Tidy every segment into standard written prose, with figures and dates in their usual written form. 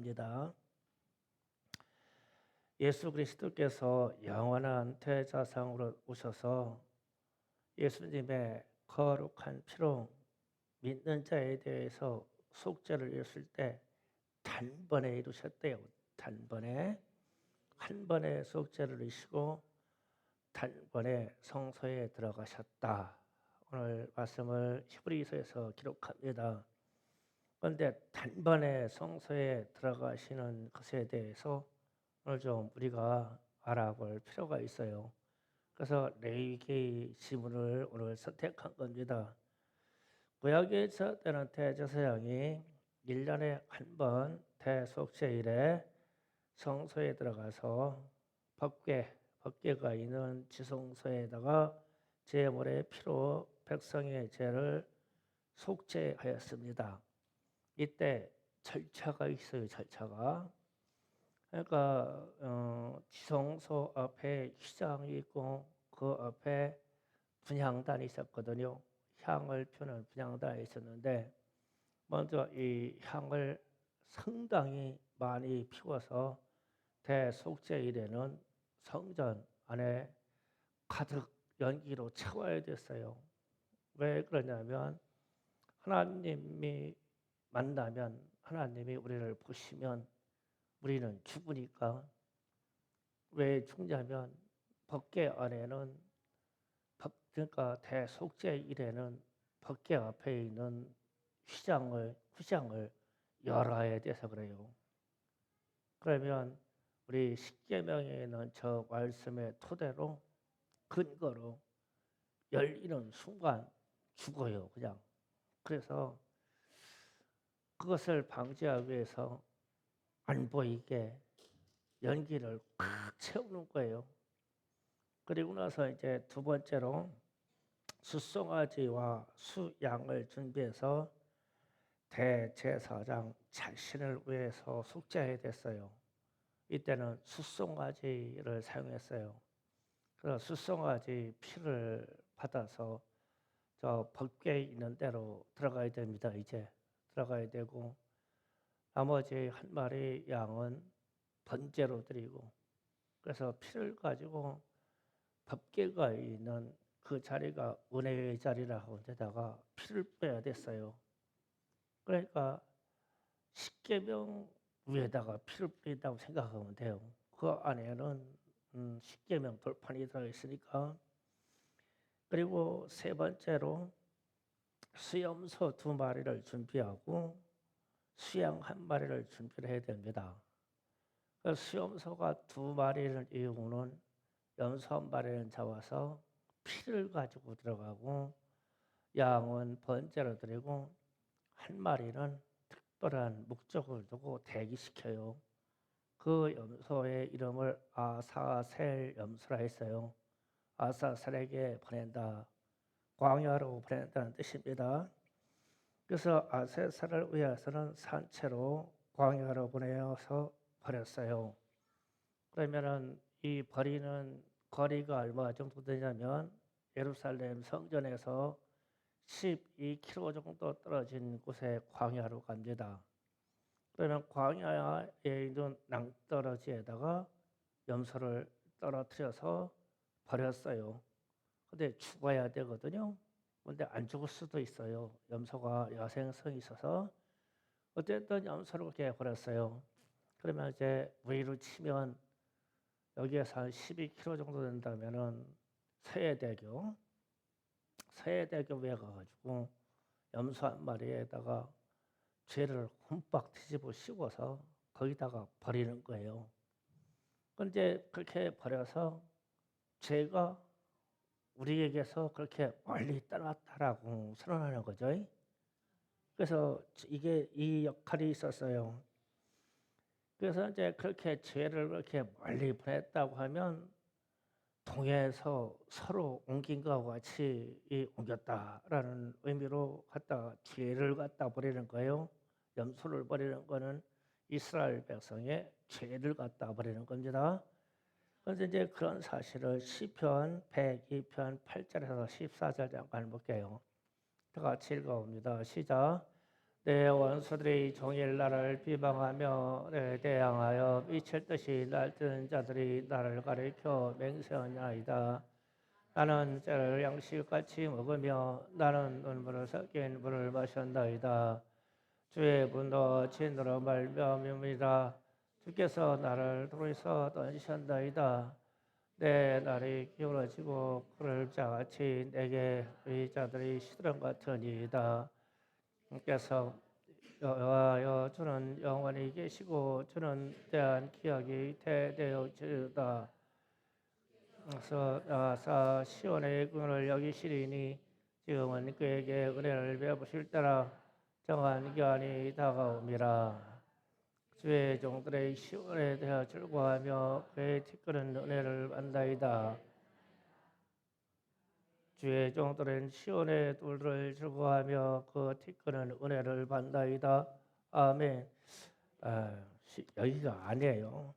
기록합니다. 예수 그리스도께서 영원한 대제사장으로 오셔서 예수님의 거룩한 피로 믿는 자에 대해서 속죄를 이루실 때 단번에 이루셨대요. 단번에 한 번에 속죄를 이루시고 단번에 성소에 들어가셨다. 오늘 말씀을 히브리서에서 기록합니다. 그런데 단번에 성소에 들어가시는 것에 대해서 오늘 좀 우리가 알아볼 필요가 있어요. 그래서 레위기 지문을 오늘 선택한 겁니다. 구약의 때는 대제사장이 1년에 한 번 대속죄일에 성소에 들어가서 법궤가 있는 지성소에다가 제물의 피로 백성의 죄를 속죄하였습니다. 이때 절차가 있어요. 절차가. 그러니까 지성소 앞에 휘장이 있고 그 앞에 분향단이 있었거든요. 향을 피우는 분향단이 있었는데 먼저 이 향을 상당히 많이 피워서 대속죄일에는 성전 안에 가득 연기로 채워야 됐어요. 왜 그러냐면 하나님이 만나면 하나님이 우리를 보시면 우리는 죽으니까. 왜 죽냐면 법궤 안에는 그러니까 대속죄일에는 법궤 앞에 있는 휘장을 열어야 돼서 그래요. 그러면 우리 십계명에 있는 저 말씀의 토대로 근거로 열리는 순간 죽어요, 그냥. 그래서 그것을 방지하기 위해서 안 보이게 연기를 꽉 채우는 거예요. 그리고 나서 이제 두 번째로 숫송아지와 수양을 준비해서 대제사장 자신을 위해서 속죄해야 됐어요. 이때는 숫송아지를 사용했어요. 그래서 숫송아지 피를 받아서 저 법궤에 있는 대로 들어가야 됩니다. 이제 들어가야 되고 나머지 한 마리 양은 번제로 드리고 그래서 피를 가지고 법궤가 있는 그 자리가 은혜의 자리라고 데다가 피를 빼야 됐어요. 그러니까 십계명 위에다가 피를 뿌린다고 생각하면 돼요. 그 안에는 십계명 돌판이 들어있으니까. 그리고 세 번째로 수염소 2마리를 준비하고 수양 1마리를 준비를 해야 됩니다. 수염소가 2마리를 이유는 염소 1마리는 잡아서 피를 가지고 들어가고 양은 번제로 드리고 1마리는 특별한 목적을 두고 대기시켜요. 그 염소의 이름을 아사셀 염소라 했어요. 아사셀에게 보낸다. 광야로 보낸다는 뜻입니다. 그래서 아사셀을 위해서는 산채로 광야로 보내서 버렸어요. 그러면은 이 버리는 거리가 얼마 정도 되냐면 예루살렘 성전에서 12km 정도 떨어진 곳에 광야로 갑니다. 그러면 광야에 있는 낭떠러지에다가 염소를 떨어뜨려서 버렸어요. 근데 죽어야 되거든요. 근데 안 죽을 수도 있어요. 염소가 야생성이 있어서 어쨌든 염소를 그렇게 버렸어요. 그러면 이제 무리로 치면 여기에서 한 12km 정도 된다면은 서해대교에 가가지고 염소 1마리에다가 죄를 흠뻑 뒤집어 씌워서 거기다가 버리는 거예요. 그런데 그렇게 버려서 죄가 우리에게서 그렇게 멀리 떠났다라고 선언하는 거죠. 그래서 이게 이 역할이 있었어요. 그래서 이제 그렇게 죄를 그렇게 멀리 보냈다고 하면 동해에서 서로 옮긴 것과 같이 옮겼다라는 의미로 갖다가 죄를 갖다 버리는 거예요. 염소를 버리는 거는 이스라엘 백성의 죄를 갖다 버리는 겁니다. 그래서 이제 그런 사실을 시편 102편 8절에서 14절 잠깐 볼게요. 다 같이 읽어봅니다. 시작. 내 원수들이 종일 나를 비방하며 내 대항하여 미칠 듯이 날뛰는 자들이 나를 가리켜 맹세하나이다. 나는 쌀을 양식같이 먹으며 나는 눈물을 섞인 물을 마셨나이다. 주의 분노 진노로 말미암음이라. 주께서 나를 도리서 던지셨나이다. 내 날이 기울어지고 그럴자같이 내게 의자들이 시드름 같으니이다. 주께서 여호와여 주는 영원히 계시고 주는 대한 기억이 대대적이다. 그래서 나가사 시온의 군을 여기시리니 지금은 그에게 은혜를 베푸실 때라. 정한 기한이 다가옵니다. 주의 종들의 시온에 대하여 즐거워하며 그의 티끌은 은혜를 받나이다. 주의 종들은 시온의 돌을 즐거워하며 그 티끌은 은혜를 받나이다. 아멘. 여기가 아니에요.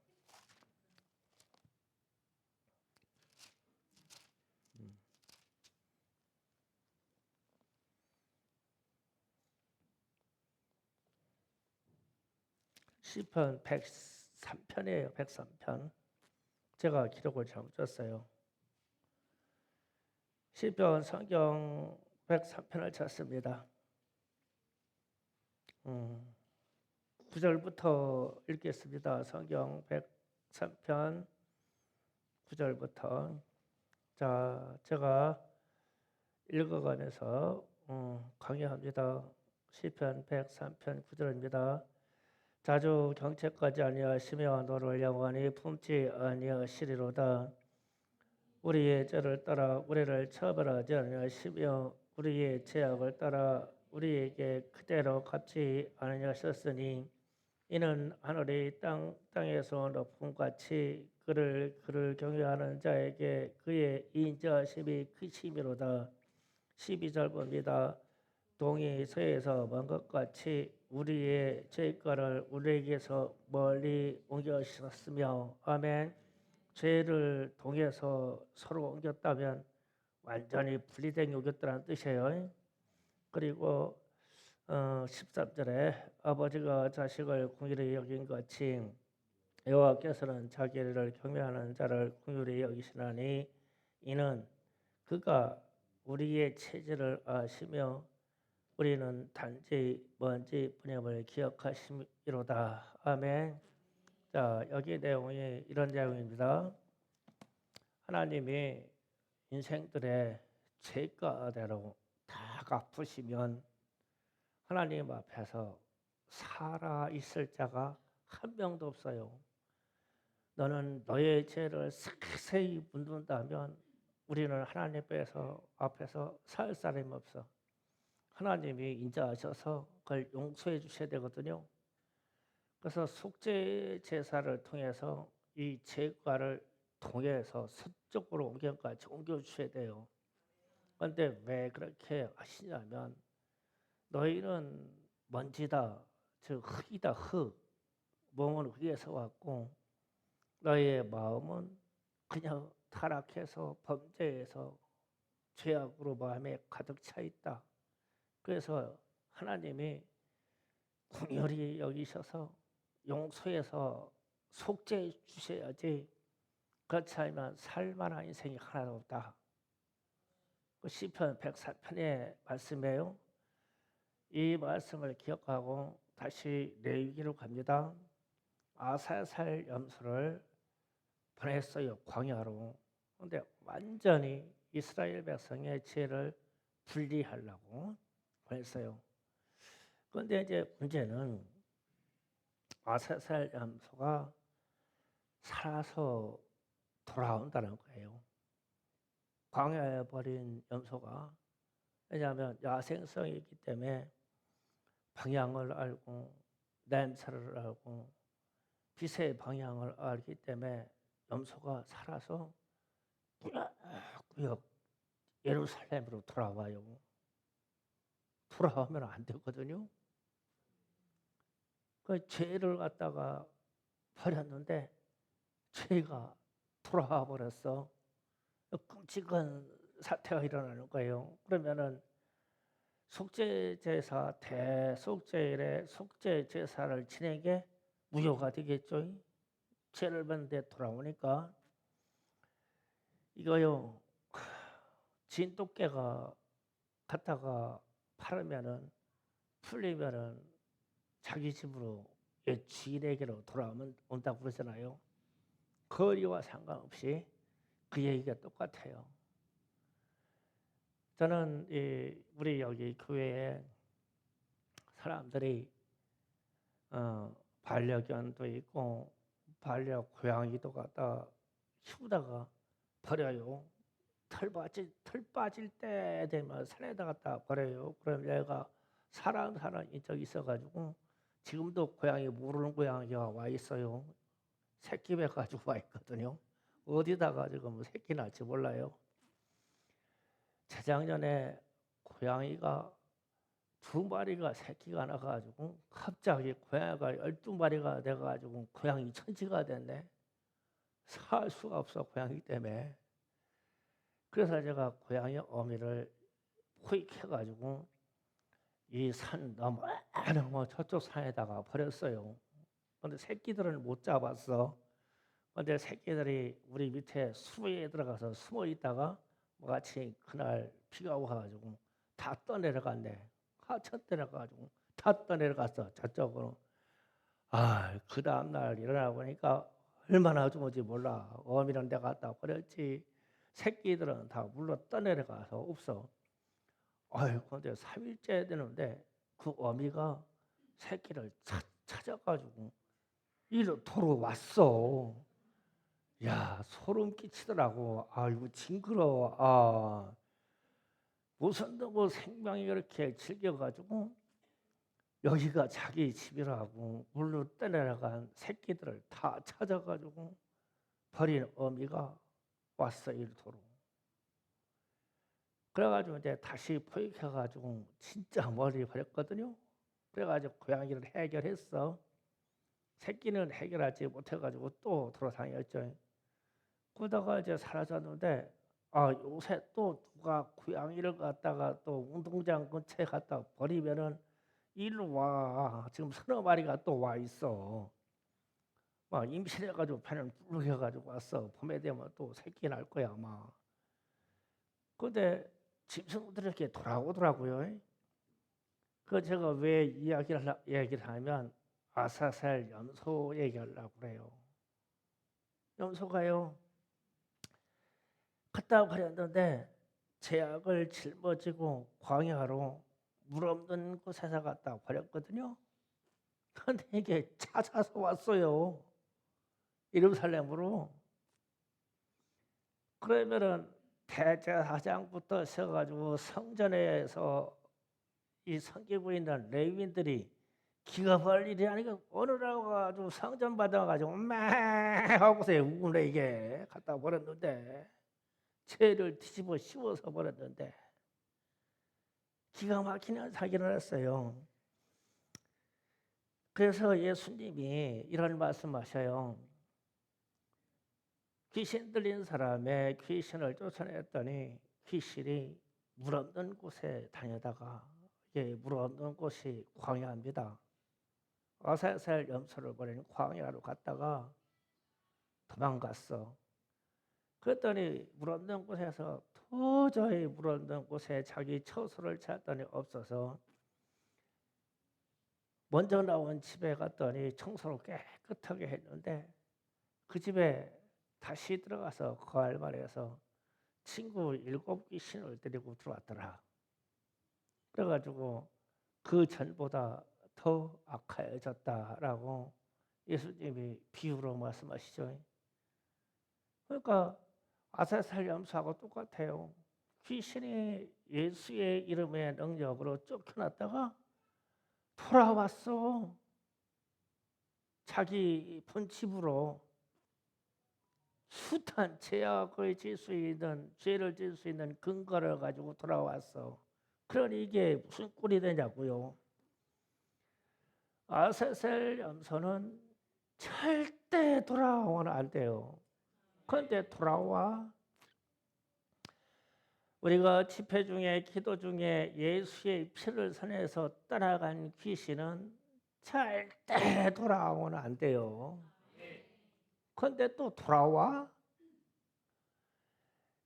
시편 103편이에요. 103편. 제가 기록을 잘못 줬어요. 시편 성경 103편을 찾습니다. 9절부터 읽겠습니다. 성경 103편 9절부터. 자, 제가 읽어가면서 강의합니다. 시편 103편 9절입니다. 자주 경책하지 아니하시며 너를 영원히 품지 아니하시리로다. 우리의 죄를 따라 우리를 처벌하지 아니하시며 우리의 죄악을 따라 우리에게 그대로 갚지 아니하셨으니 이는 하늘이 땅에서 높음같이 그를 경외하는 자에게 그의 인자하심이 크심이로다. 12절 봅니다. 동이 서에서 먼 것 같이 우리의 죄가를 우리에게서 멀리 옮겨주셨으며 아멘. 죄를 동에서 서로 옮겼다면 완전히 분리된 옮겼다는 뜻이에요. 그리고 13절에 아버지가 자식을 긍휼히 여긴 같이 여호와께서는 자기를 경외하는 자를 긍휼히 여기시나니 이는 그가 우리의 체질을 아시며 우리는 단지 먼지 뿐임을 기억하심이로다. 아멘. 자, 여기 내용이 이런 내용입니다. 하나님이 인생들의 죄가대로 다 갚으시면 하나님 앞에서 살아 있을 자가 한 명도 없어요. 너는 너의 죄를 세세히 묻는다면 우리는 하나님 앞에서 살 사람이 없어. 하나님이 인자하셔서 그걸 용서해 주셔야 되거든요. 그래서 속죄 제사를 통해서 이 죄과를 통해서 서쪽으로 옮겨 주셔야 돼요. 그런데 왜 그렇게 하시냐면 너희는 먼지다, 즉 흙이다, 흙. 몸은 흙에서 왔고 너희의 마음은 그냥 타락해서 범죄해서 죄악으로 마음에 가득 차 있다. 그래서 하나님이 긍휼히 여기셔서 용서해서 속죄해 주셔야지. 그렇지 않으면 살만한 인생이 하나도 없다. 그 시편 104편의 말씀이에요. 이 말씀을 기억하고 다시 레위기로 갑니다. 아사살 염소를 보냈어요. 광야로. 그런데 완전히 이스라엘 백성의 죄를 분리하려고 보냈어요. 그런데 이제 문제는 아사살 염소가 살아서 돌아온다는 거예요. 광야에 버린 염소가, 왜냐하면 야생성이 있기 때문에 방향을 알고 냄새를 알고 빛의 방향을 알기 때문에 염소가 살아서 꾸역꾸역 예루살렘으로 돌아와요. 돌아오면 안 되거든요. 그 죄를 갖다가 버렸는데 죄가 돌아와 버렸어. 끔찍한 사태가 일어나는 거예요. 그러면은 속죄제사 대속죄일에 속죄제사를 지내게 무효가 되겠죠. 죄를 받는데 돌아오니까 이거요. 진돗개가 갔다가 팔으면은 풀리면은 자기 집으로 주인에게로 돌아오면 온다고 그러잖아요. 거리와 상관없이 그 얘기가 똑같아요. 저는 우리 여기 교회에 사람들이 반려견도 있고 반려고양이도 갖다 키우다가 버려요. 털 빠질 때 되면 산에다 갖다 버려요. 그럼 얘가 사람 사는 적이 있어가지고 지금도 고양이 모르는 고양이가 와 있어요. 새끼 배 가지고 와 있거든요. 어디다가 지금 새끼 낳지 몰라요. 재작년에 고양이가 2마리가 새끼가 나가지고 갑자기 고양이가 12마리가 돼가지고 고양이 천지가 됐네. 살 수가 없어 고양이 때문에. 그래서 제가 고양이 어미를 포획해가지고 이 산 너머 저쪽 산에다가 버렸어요. 근데 새끼들은 못 잡았어. 근데 새끼들이 우리 밑에 수에 들어가서 숨어 있다가 마치 그날 비가 와가지고 다 떠내려갔네. 하천 내려가지고 다 떠내려갔어 저쪽으로. 그 다음날 일어나 보니까 얼마나 좋은지 몰라. 어미는 내가 갖다 버렸지. 새끼들은 다 물러 떠내려가서 없어. 근데 3일째 되는데 그 어미가 새끼를 찾아가지고 이리로 돌아왔어. 야, 소름 끼치더라고. 이거 징그러워. 무슨 뭐 생명이 그렇게 즐겨가지고 여기가 자기 집이라고 물로 떠내려간 새끼들을 다 찾아가지고 버린 어미가 왔어 이리로. 그래가지고 이제 다시 포획해가지고 진짜 머리 버렸거든요. 그래가지고 고양이를 해결했어. 새끼는 해결하지 못해가지고 또 돌아다녔죠. 그러다가 이제 사라졌는데 요새 또 누가 고양이를 갖다가 또 운동장 근처에 갖다 버리면은 일로 와. 지금 3마리가 또 와 있어. 막 임신해가지고 배는 불룩해가지고 왔어. 봄에 되면 또 새끼 날 거야 아마. 근데 짐승들이 이렇게 돌아오더라고요. 그 제가 왜 얘기를 하면 아사셀 염소 얘기하려고 그래요. 염소가요. 갔다 버렸는데 제약을 짊어지고 광야로 물 없는 곳에서 갔다 버렸거든요. 근데 이게 찾아서 왔어요. 예루살렘으로. 그러면은 대제사장부터 서가지고 성전에서 이 섬기고 있는 레위인들이 기가 벌 일이 아니고 오늘하고 가지고 성전 받아가지고 매 하고서 우네 이게 갖다 버렸는데 죄를 뒤집어 씌워서 버렸는데 기가 막히는 사기를 했어요. 그래서 예수님이 이런 말씀하셔요. 귀신 들린 사람의 귀신을 쫓아냈더니 귀신이 물 없는 곳에 다니다가 이게 물 없는 곳이 광야입니다. 아사셀 염소를 버리는 광야로 갔다가 도망갔어. 그랬더니 물 없는 곳에서 도저히 물 없는 곳에 자기 처소를 찾더니 없어서 먼저 나온 집에 갔더니 청소를 깨끗하게 했는데 그 집에 다시 들어가서 거할 말해서 친구 7귀신을 데리고 들어왔더라. 그래가지고 그 전보다 더 악해졌다라고 예수님이 비유로 말씀하시죠. 그러니까 아사셀 염소하고 똑같아요. 귀신이 예수의 이름의 능력으로 쫓겨났다가 돌아왔어. 자기 본집으로 숱한 죄악을 질 수 있는 죄를 질 수 있는 근거를 가지고 돌아왔어. 그러니 이게 무슨 꼴이 되냐고요. 아사셀 염소는 절대 돌아오면 안 돼요. 그런데 돌아와. 우리가 집회 중에 기도 중에 예수의 피를 선해서 떠나간 귀신은 절대 돌아오면 안 돼요. 그런데 또 돌아와?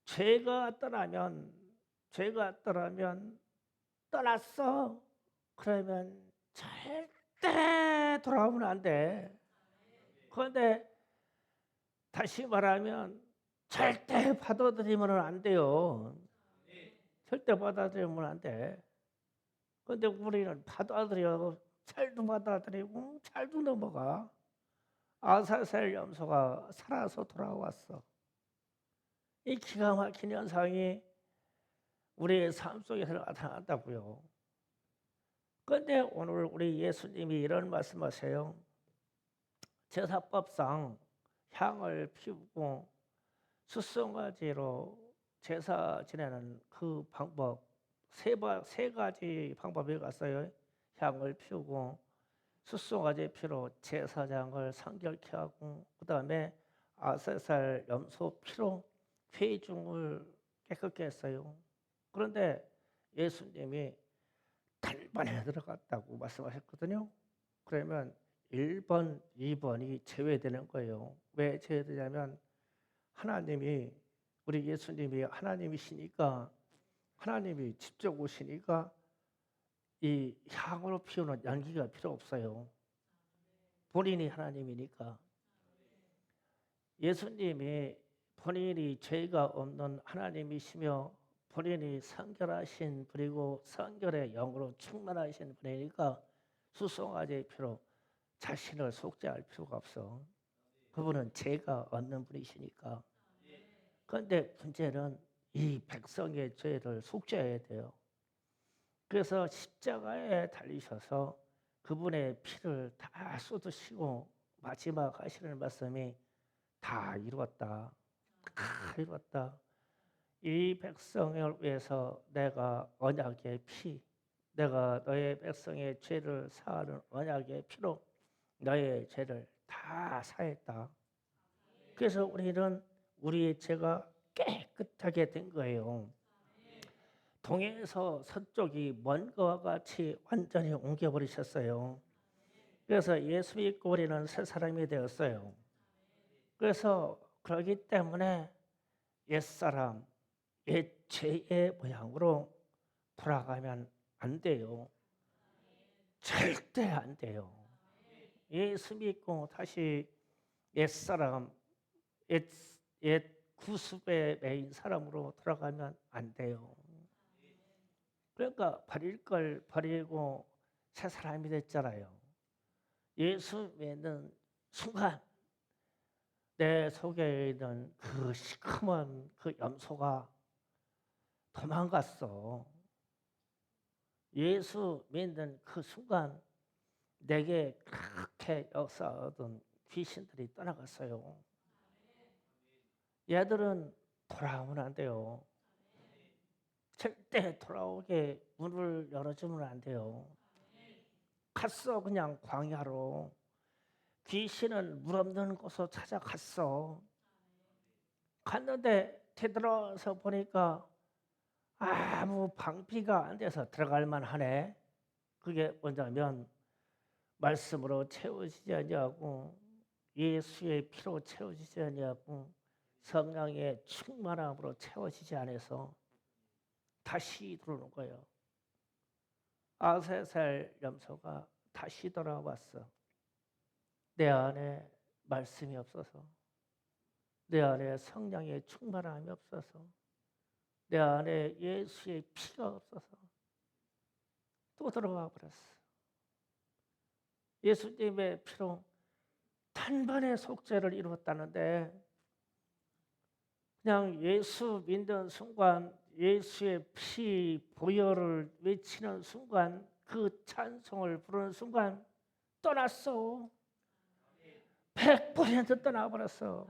죄가 떠나면 떠났어. 그러면 절대 돌아오면 안 돼. 그런데 다시 말하면 절대 받아들이면 안 돼요. 절대 받아들이면 안 돼. 그런데 우리는 받아들여 잘도 받아들이고 잘도 넘어가. 아사셀 염소가 살아서 돌아왔어. 이 기가 막힌 현상이 우리의 삶 속에서 나타난다고요. 그런데 오늘 우리 예수님이 이런 말씀하세요. 제사법상 향을 피우고 숫송아지로 제사 지내는 그 방법 세 가지 방법이 갔어요. 향을 피우고 숫송아지 피로 제사장을 성결케 하고 그 다음에 아세살 염소 피로 회중을 깨끗게 했어요. 그런데 예수님이 단번에 들어갔다고 말씀하셨거든요. 그러면 1번, 2번이 제외되는 거예요. 왜 제외되냐면 하나님이 우리 예수님이 하나님이시니까 하나님이 직접 오시니까 이 향으로 피우는 연기가 필요 없어요. 본인이 하나님이니까. 예수님이 본인이 죄가 없는 하나님이시며 본인이 성결하신 그리고 성결의 영으로 충만하신 분이니까 수송아지의 피로 자신을 속죄할 필요가 없어. 그분은 죄가 없는 분이시니까. 그런데 문제는 이 백성의 죄를 속죄해야 돼요. 그래서 십자가에 달리셔서 그분의 피를 다 쏟으시고 마지막 하시는 말씀이 다 이루었다. 다 이루었다. 이 백성을 위해서 내가 언약의 피, 내가 너의 백성의 죄를 사하는 언약의 피로 너의 죄를 다 사했다. 그래서 우리는 우리의 죄가 깨끗하게 된 거예요. 동해에서 서쪽이 먼 것과 같이 완전히 옮겨버리셨어요. 그래서 예수 믿고 우리는 새 사람이 되었어요. 그래서 그렇기 때문에 옛사람, 옛 죄의 모양으로 돌아가면 안 돼요. 절대 안 돼요. 예수 믿고 다시 옛사람, 옛, 옛 구습에 매인 사람으로 돌아가면 안 돼요. 그러니까 버릴 걸 버리고 새 사람이 됐잖아요. 예수 믿는 순간 내 속에 있는 그 시커먼 그 염소가 도망갔어. 예수 믿는 그 순간 내게 그렇게 역사하던 귀신들이 떠나갔어요. 얘들은 돌아오면 안 돼요. 절대 돌아오게 문을 열어주면 안 돼요. 갔어 그냥 광야로. 귀신은 물 없는 곳으로 찾아갔어. 갔는데 되돌아서 보니까 아무 방비가 안 돼서 들어갈 만하네. 그게 뭐냐면 말씀으로 채워지지 아니하고 예수의 피로 채워지지 아니하고 성령의 충만함으로 채워지지 않아서 다시 들어오는 거예요. 아세살 염소가 다시 돌아왔어. 내 안에 말씀이 없어서, 내 안에 성령의 충만함이 없어서, 내 안에 예수의 피가 없어서 또 들어가 버렸어. 예수님의 피로 단번에 속죄를 이루었다는데 그냥 예수 믿는 순간 예수의 피 보혈을 외치는 순간 그 찬송을 부르는 순간 떠났어. 100% 떠나버렸어.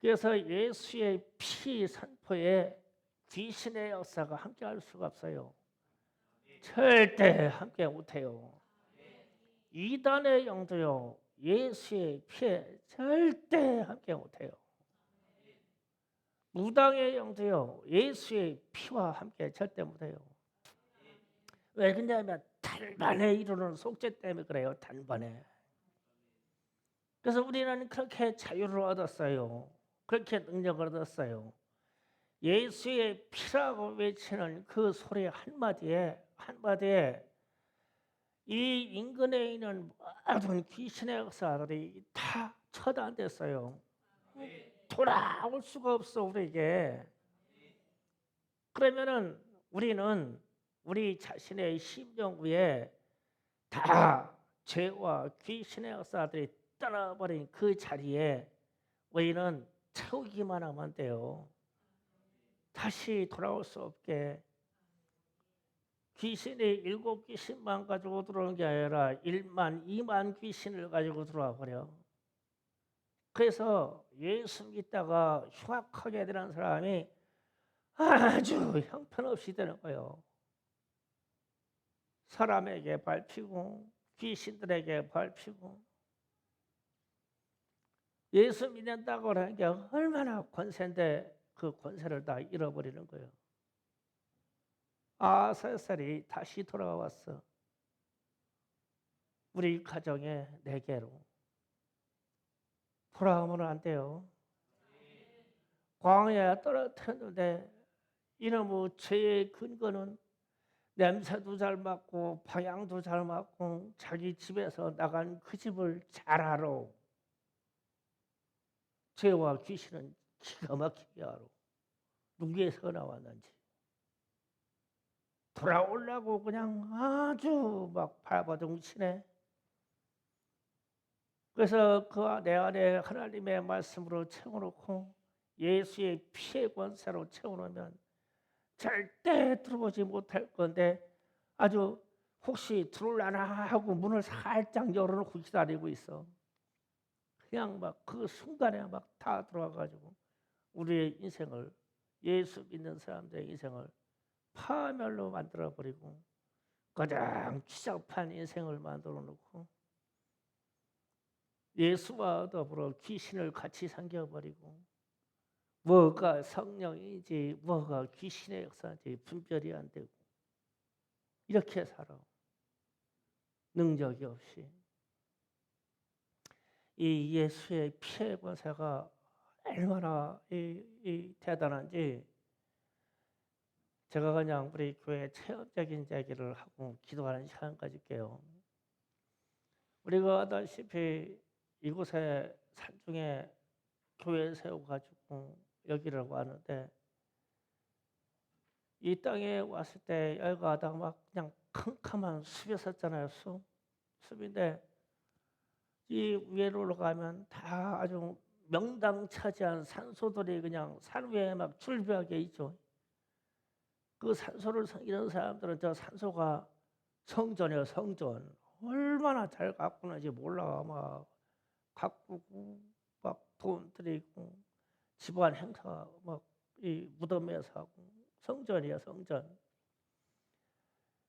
그래서 예수의 피 선포에 귀신의 역사가 함께할 수가 없어요. 절대 함께 못해요. 이단의 영도요 예수의 피에 절대 함께 못해요. 무당의 영도요 예수의 피와 함께 절대 못해요. 왜 그러냐면 단번에 이루는 속죄 때문에 그래요. 단번에. 그래서 우리는 그렇게 자유를 얻었어요. 그렇게 능력을 얻었어요. 예수의 피라고 외치는 그 소리 한마디에 이 인근에 있는 모든 귀신의 역사들이 다 처단됐어요. 돌아올 수가 없어 우리에게. 그러면은 우리는 우리 자신의 심령 위에 다 죄와 귀신의 역사들이 떠나버린 그 자리에 우리는 태우기만 하면 돼요. 다시 돌아올 수 없게. 귀신이 7귀신만 가지고 들어오는 게 아니라 1만 2만 귀신을 가지고 들어와 버려. 그래서 예수 믿다가 흉악하게 되는 사람이 아주 형편없이 되는 거예요. 사람에게 밟히고 귀신들에게 밟히고. 예수 믿는다고 하는 게 얼마나 권세인데 그 권세를 다 잃어버리는 거예요. 아사살이 다시 돌아왔어. 우리 가정에 내게로 돌아오면 안 돼요. 광야에 떨어뜨렸는데 이놈의 죄의 근거는 냄새도 잘 맡고 방향도 잘 맡고 자기 집에서 나간 그 집을 잘 알아. 죄와 귀신은 기가 막히게 알아. 누구에서 나왔는지. 돌아오려고 그냥 아주 막 발버둥 치네. 그래서 그 내 안에 하나님의 말씀으로 채워놓고 예수의 피의 권세로 채워놓으면 절대 들어오지 못할 건데 아주 혹시 들어올라나 하고 문을 살짝 열어놓고 기다리고 있어. 그냥 막 그 순간에 막 다 들어와가지고 우리의 인생을 예수 믿는 사람들의 인생을 파멸로 만들어버리고 가장 추잡한 인생을 만들어 놓고 예수와 더불어 귀신을 같이 삼겨버리고 뭐가 성령인지 뭐가 귀신의 역사인지 분별이 안 되고 이렇게 살아. 능력이 없이. 이 예수의 피의 권세가 얼마나 대단한지 제가 그냥 우리 교회 체험적인 얘기를 하고 기도하는 시간 가질게요. 우리가 아다시피 이곳에 산중에 교회 세워가지고 여기라고 하는데 이 땅에 왔을 때 여기가 하다가 막 그냥 캄캄한 숲이었잖아요. 숲인데 이 위로 올라가면 다 아주 명당차지한 산소들이 그냥 산 위에 막 줄비하게 있죠. 그 산소를 이런 사람들은 저 산소가 성전이에요. 성전. 얼마나 잘 가꾸는지 몰라. 막 가꾸고 막 돈 들이고 집안 행사 막 이 무덤에서 하고 성전이야 성전.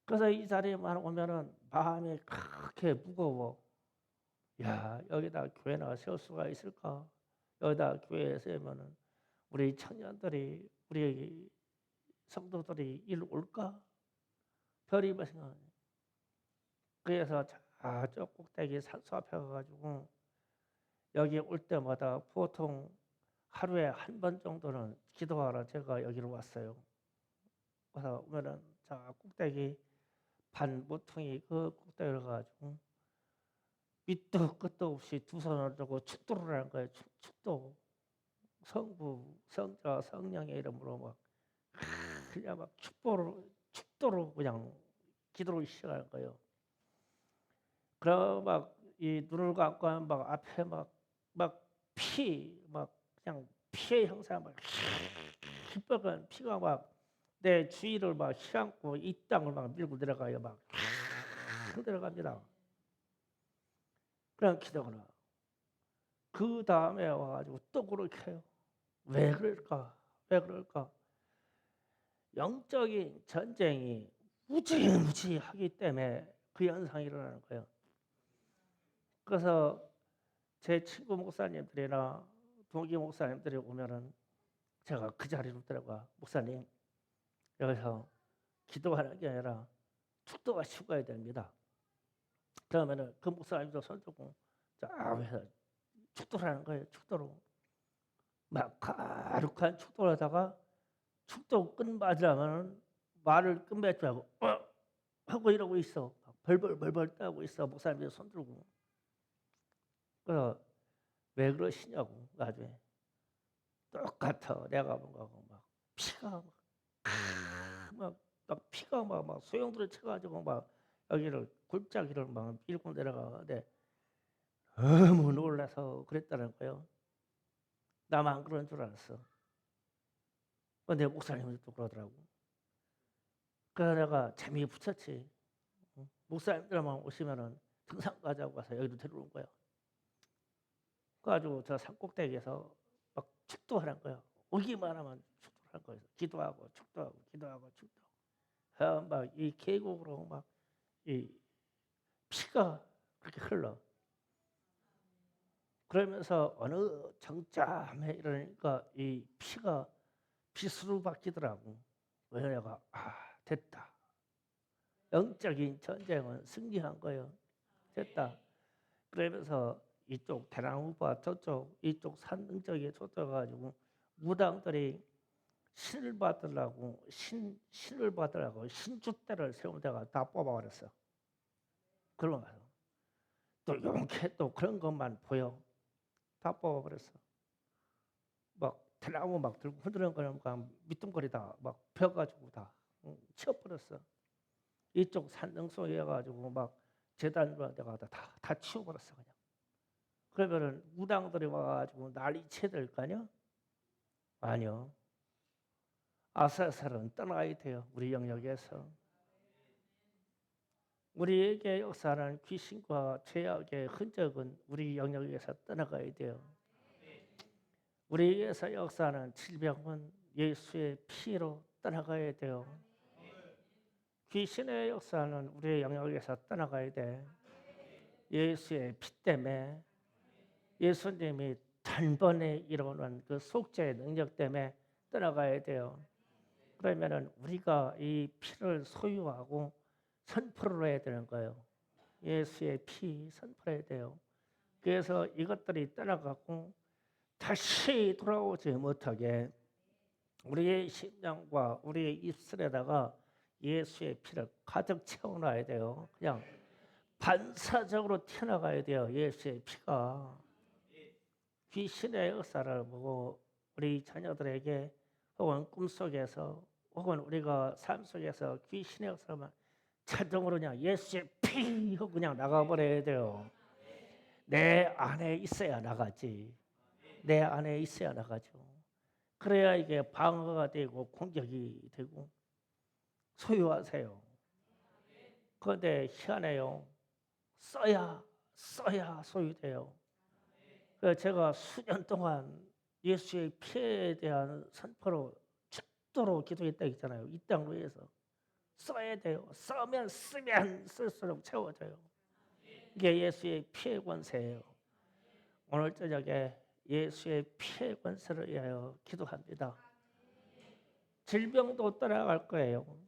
그래서 이 자리에만 오면은 마음이 그렇게 무거워. 야 여기다 교회나 세울 수가 있을까? 여기다 교회 세우면은 우리 청년들이 우리 성도들이 일로 올까? 별이 생각. 그래서 저 꼭대기 산소 앞에 가가지고 여기 올 때마다 보통 하루에 한 번 정도는 기도하러 제가 여기로 왔어요. 그래서 오면은 저 꼭대기 반 모퉁이 그 꼭대기를 가지고 밑도 끝도 없이 두 손을 들고 축도를 하는 거예요. 축도. 성부, 성자, 성령의 이름으로 막 그냥 막 축도로 그냥 기도를 시작하는 거예요. 그럼 막 이 눈을 감고 하면 막 앞에 막 그냥 피의 형상 막 시뻘건 피가 막 내 주위를 막 휘감고 이 땅을 막 밀고 내려가요. 막 내려갑니다. 그냥 기도하나. 그 다음에 와가지고 또 그렇게 해요. 왜 그럴까? 왜 그럴까? 영적인 전쟁이 무지무지하기 때문에 그 현상이 일어나는 거예요. 그래서 제 친구 목사님들이나 동기 목사님들이 오면은 제가 그 자리로 들어가 목사님 여기서 기도하는 게 아니라 축도가 쉬고야 됩니다. 그러면은 그 목사님도 손 들고 쫙 해서 축도를 하는 거예요. 축도로 막 가룩한 축도를 하다가 축도 끝맞으려면 말을 끝맺자고 하고 이러고 있어. 벌벌 떠고 있어. 목사님이 손 들고. 그래서 왜 그러시냐고 나중에 똑같아. 내가 뭔가고 막 피가 막 피가 막 소용돌이 쳐가지고 막 여기를 골짜기를 막 밀고 내려가는데 너무 놀라서 그랬다는 거예요. 나만 그런 줄 알았어. 근데 목사님도 또 그러더라고. 그래서 내가 재미에 붙였지. 목사님들만 오시면은 등산 가자고 해서 여기로 데려온 거야. 그래가지고 저 산꼭대기에서 막 축도하는 거야. 오기만 하면 축도하는 거예요. 기도하고 축도하고 기도하고 축도하고. 막 이 계곡으로 막 이 피가 그렇게 흘러. 그러면서 어느 정점에 이러니까 이 피가 빛으로 바뀌더라고. 그래서 내가 됐다. 영적인 전쟁은 승리한 거예요. 됐다. 그러면서 이쪽 대나무밭 저쪽 이쪽 산등 쪽에 쫓아가지고 무당들이 신을 받으려고 신주대를 세운 데가 다 뽑아버렸어. 그런 거야. 또 용케 또 그런 것만 보여. 다 뽑아버렸어. 막 대나무 막 들고 흔드는 거는 막 밑둥거리다 막 펴가지고 다 치워버렸어. 이쪽 산등 속에 가지고 막 재단으로 내가 다 치워버렸어 그냥. 그러면은 무당들이 와가지고 난리쳐야 될 거 아니야? 아니요. 아슬아슬은 떠나야 돼요. 우리 영역에서. 우리에게 역사하는 귀신과 죄악의 흔적은 우리 영역에서 떠나가야 돼요. 우리에게서 역사하는 질병은 예수의 피로 떠나가야 돼요. 귀신의 역사는 우리의 영역에서 떠나가야 돼. 예수의 피 때문에 예수님이 단번에 이루는 그 속죄의 능력 때문에 떠나가야 돼요. 그러면은 우리가 이 피를 소유하고 선포를 해야 되는 거예요. 예수의 피 선포해야 돼요. 그래서 이것들이 떠나가고 다시 돌아오지 못하게 우리의 심장과 우리의 입술에다가 예수의 피를 가득 채워놔야 돼요. 그냥 반사적으로 튀어나가야 돼요. 예수의 피가. 귀신의 역사를 보고 우리 자녀들에게 혹은 꿈속에서 혹은 우리가 삶 속에서 귀신의 역사만 자동으로 그냥 예수의 피 하고 그냥 나가버려야 돼요. 내 안에 있어야 나가지. 내 안에 있어야 나가죠. 그래야 이게 방어가 되고 공격이 되고 소유하세요. 그런데 희한해요. 써야 소유돼요. 그래서 제가 수년 동안 예수의 피에 대한 선포로 죽도록 기도했다 했잖아요. 이 땅을 위해서. 써야 돼요. 쓰면 쓸수록 채워져요. 이게 예수의 피의 권세예요. 오늘 저녁에 예수의 피의 권세를 위하여 기도합니다. 질병도 떠나갈 거예요.